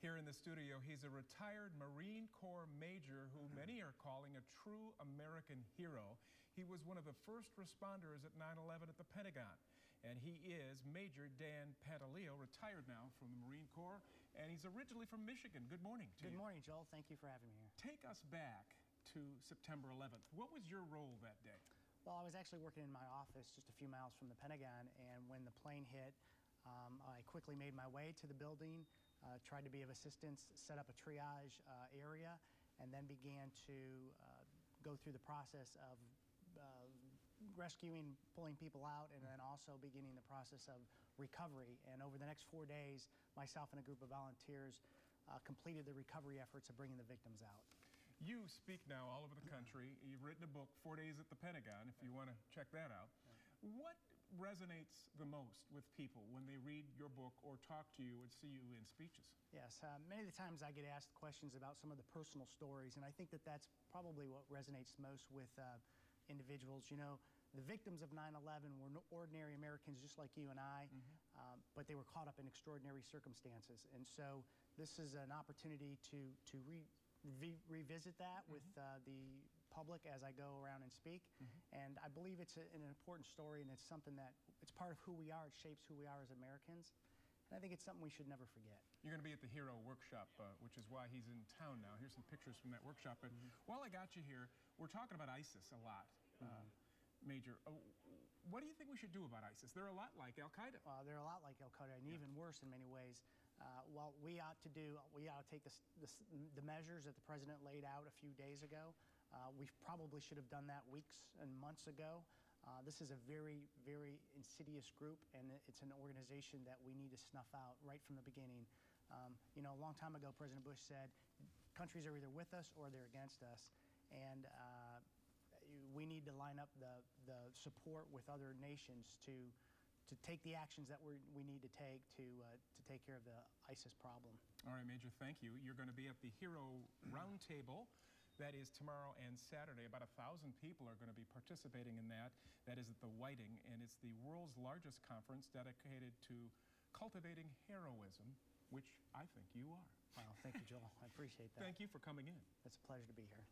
Here in the studio, he's a retired Marine Corps major who many are calling a true American hero. He was one of the first responders at 9/11 at the Pentagon. And he is Major Dan Pantaleo, retired now from the Marine Corps, and he's originally from Michigan. Good morning to you. Good morning, Joel. Thank you for having me here. Take us back to September 11th. What was your role that day? Well, I was actually working in my office just a few miles from the Pentagon, and when the plane hit, I quickly made my way to the building, tried to be of assistance, set up a triage area, and then began to go through the process of rescuing, pulling people out, and then also beginning the process of recovery. And over the next 4 days, myself and a group of volunteers completed the recovery efforts of bringing the victims out. You speak now all over the country. You've written a book, 4 Days at the Pentagon, if you want to check that out. What resonates the most with people when they read your book or talk to you and see you in speeches? Yes, many of the times I get asked questions about some of the personal stories, and I think that that's probably what resonates most with individuals. You know, the victims of 9/11 were ordinary Americans just like you and I, but they were caught up in extraordinary circumstances. And so this is an opportunity to revisit that with the public as I go around and speak. And I believe it's an important story, and it's something that it's part of who we are. It shapes who we are as Americans. And I think it's something we should never forget. You're going to be at the Hero Workshop, which is why he's in town now. Here's some pictures from that workshop. But while I got you here, we're talking about ISIS a lot. Major, what do you think we should do about ISIS? They're a lot like Al-Qaeda. They're a lot like Al-Qaeda, and even worse in many ways. What we ought to do, we ought to take the measures that the president laid out a few days ago. We probably should have done that weeks and months ago. This is a very, very insidious group, and it's an organization that we need to snuff out right from the beginning. You know, a long time ago, President Bush said, countries are either with us or they're against us. And we need to line up the support with other nations to take the actions that we need to take care of the ISIS problem. All right, Major, thank you. You're going to be at the Hero Roundtable. That is tomorrow and Saturday. About 1,000 people are going to be participating in that. That is at the Whiting, and it's the world's largest conference dedicated to cultivating heroism, which I think you are. Well, thank you, Joel. I appreciate that. Thank you for coming in. It's a pleasure to be here.